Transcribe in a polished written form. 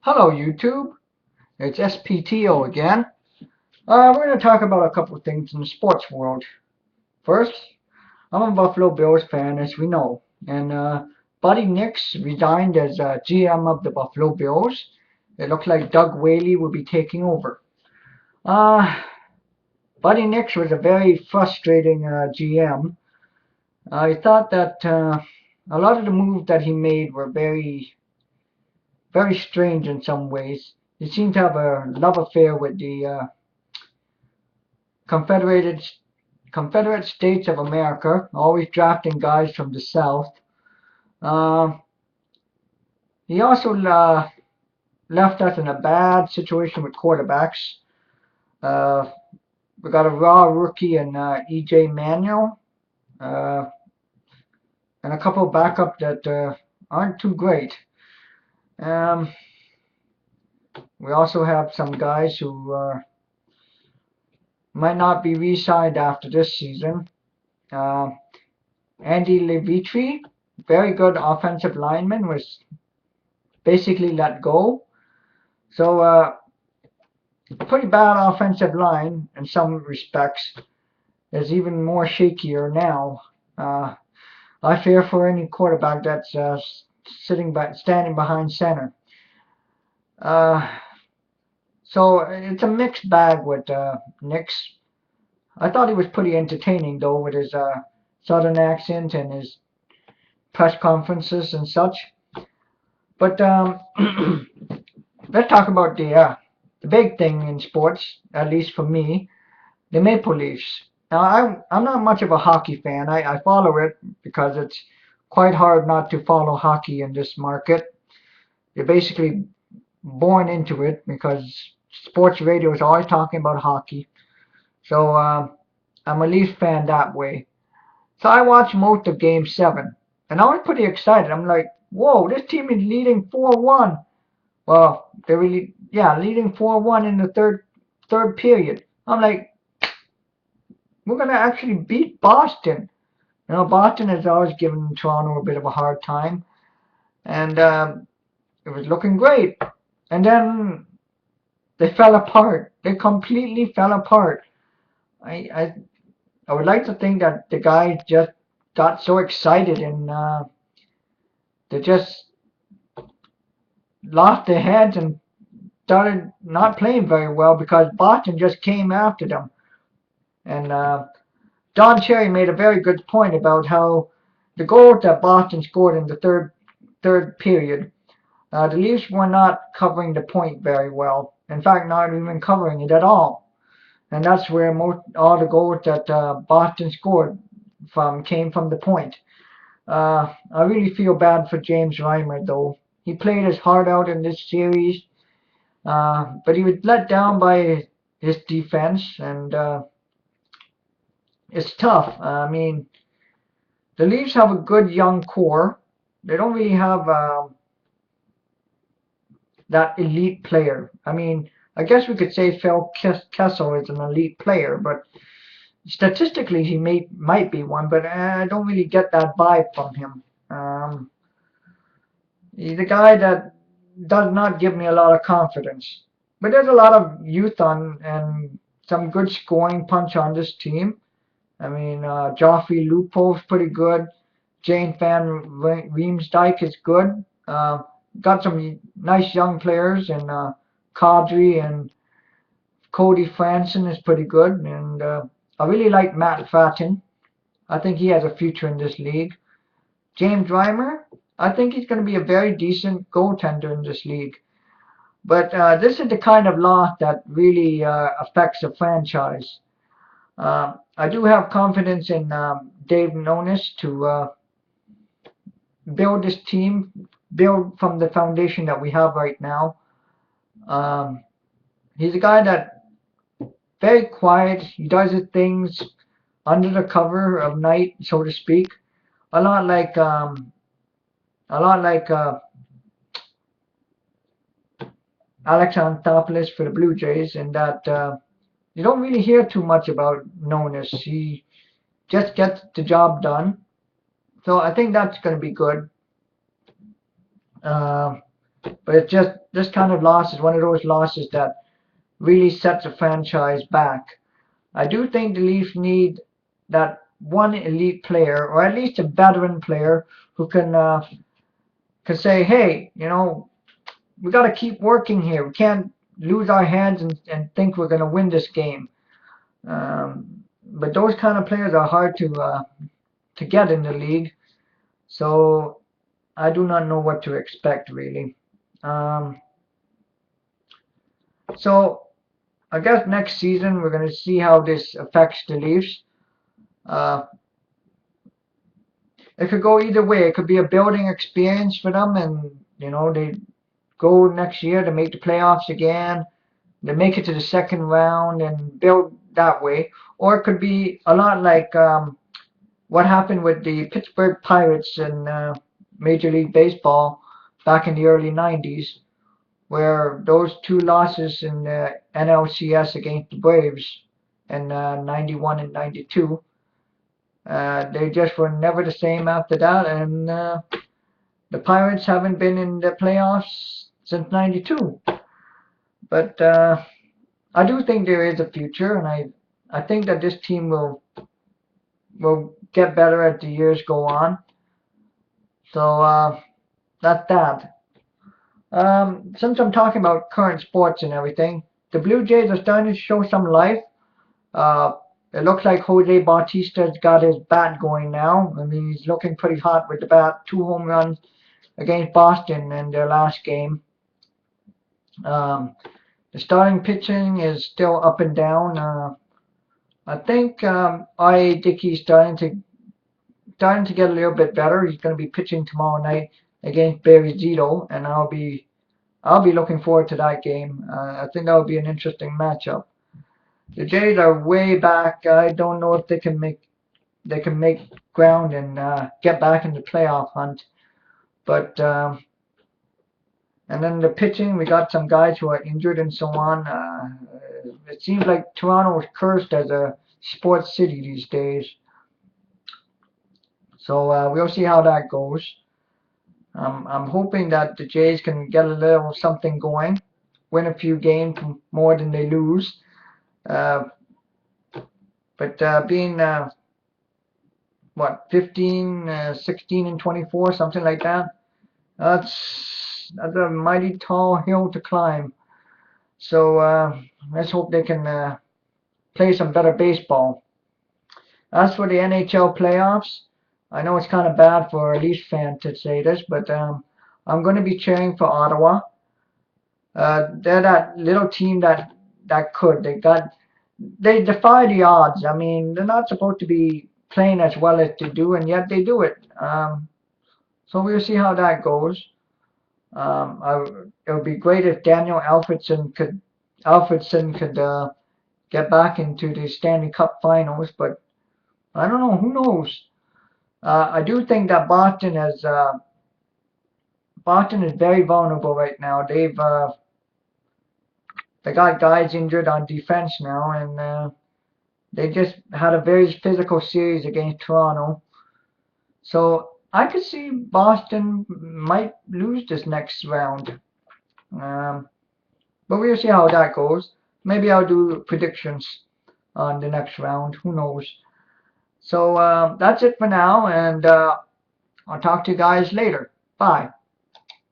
Hello YouTube, it's SPTO again. We're going to talk about a couple of things in the sports world. First, I'm a Buffalo Bills fan, as we know, and Buddy Nix resigned as GM of the Buffalo Bills. It looks like Doug Whaley will be taking over. Uh, Buddy Nix was a very frustrating GM. I thought that a lot of the moves that he made were very strange in some ways. He seemed to have a love affair with the Confederated Confederate States of America, always drafting guys from the South. Uh, he also left us in a bad situation with quarterbacks. Uh, we got a raw rookie in E.J. Manuel, uh, and a couple of backups that aren't too great. Um, we also have some guys who might not be re-signed after this season. Uh, Andy Levitri, very good offensive lineman, was basically let go. So pretty bad offensive line in some respects. Is even more shakier now. I fear for any quarterback that's standing behind center. Uh, so it's a mixed bag with Nix. I thought he was pretty entertaining though with his southern accent and his press conferences and such. But let's talk about the big thing in sports, at least for me, the Maple Leafs. Now, I'm not much of a hockey fan. I follow it because it's quite hard not to follow hockey in this market. You're basically born into it because sports radio is always talking about hockey. So I'm a Leafs fan that way. So I watched most of Game 7, and I was pretty excited. I'm like, whoa, this team is leading 4-1. Well, they're really, yeah, leading 4-1 in the third period. I'm like, we're going to actually beat Boston. You know, Boston has always given Toronto a bit of a hard time, and it was looking great. And then they fell apart. They completely fell apart. I I, I would like to think that the guys just got so excited and they just lost their heads and started not playing very well because Boston just came after them. And Don Cherry made a very good point about how the goal that Boston scored in the third period, the Leafs were not covering the point very well. In fact, not even covering it at all. And that's where all the goals that Boston scored came from the point. I really feel bad for James Reimer though. He played his heart out in this series, but he was let down by his defense, and it's tough. I mean, the Leafs have a good young core. They don't really have that elite player. I mean, I guess we could say Phil Kessel is an elite player, but statistically he might be one, but I don't really get that vibe from him. He's a guy that does not give me a lot of confidence. But there's a lot of youth on and some good scoring punch on this team. I mean, Joffrey Lupul's pretty good. Jane Van Riemsdyk is good. Got some nice young players, and Kadri and Cody Franson is pretty good. And I really like Matt Fattin. I think he has a future in this league. James Reimer, I think he's going to be a very decent goaltender in this league. But this is the kind of loss that really affects a franchise. I do have confidence in Dave Nonis to build this team, build from the foundation that we have right now. Um, he's a guy that very quiet. He does his things under the cover of night, so to speak. A lot like Alex Anthopoulos for the Blue Jays, in that you don't really hear too much about Nonis. He just gets the job done. So I think that's going to be good. Uh, But it's just this kind of loss is one of those losses that really sets a franchise back. I do think the Leafs need that one elite player, or at least a veteran player, who can say, "Hey, we got to keep working here. We can't lose our heads and think we're going to win this game." But those kind of players are hard to get in the league, so I do not know what to expect really. Um, so I guess next season we're going to see how this affects the Leafs. Uh, it could go either way. It could be a building experience for them, and they go next year to make the playoffs again. They make it to the second round and build that way, or it could be a lot like what happened with the Pittsburgh Pirates in Major League Baseball back in the early '90s, where those two losses in the NLCS against the Braves in '91 and '92, they just were never the same after that, and the Pirates haven't been in the playoffs since '92. But I do think there is a future, and I think that this team will get better as the years go on. So that's that. Since I'm talking about current sports and everything, the Blue Jays are starting to show some life. Uh, it looks like Jose Bautista's got his bat going now. I mean, he's looking pretty hot with the bat. 2 home runs against Boston in their last game. Um, the starting pitching is still up and down. I think I Dickey's starting to get a little bit better. He's going to be pitching tomorrow night against Barry Zito, and I'll be looking forward to that game. I think that will be an interesting matchup. The Jays are way back. I don't know if they can make ground and get back in the playoff hunt. But and then the pitching, we got some guys who are injured and so on. It seems like Toronto is cursed as a sports city these days. So we'll see how that goes. I'm hoping that the Jays can get a little something going, win a few games more than they lose. Uh, but being what 15, 16, and 24, something like that. That's a mighty tall hill to climb. So let's hope they can play some better baseball. As for the NHL playoffs, I know it's kind of bad for a Leafs fan to say this, but I'm going to be cheering for Ottawa. They're that little team that could. They defy the odds. I mean, they're not supposed to be playing as well as they do, and yet they do it. So we'll see how that goes. It would be great if Daniel Alfredson could get back into the Stanley Cup Finals, but I don't know. Who knows? I do think that Boston is very vulnerable right now. They got guys injured on defense now, and they just had a very physical series against Toronto. So I could see Boston might lose this next round. Um, but we'll see how that goes. Maybe I'll do predictions on the next round. Who knows? So that's it for now, and I'll talk to you guys later. Bye.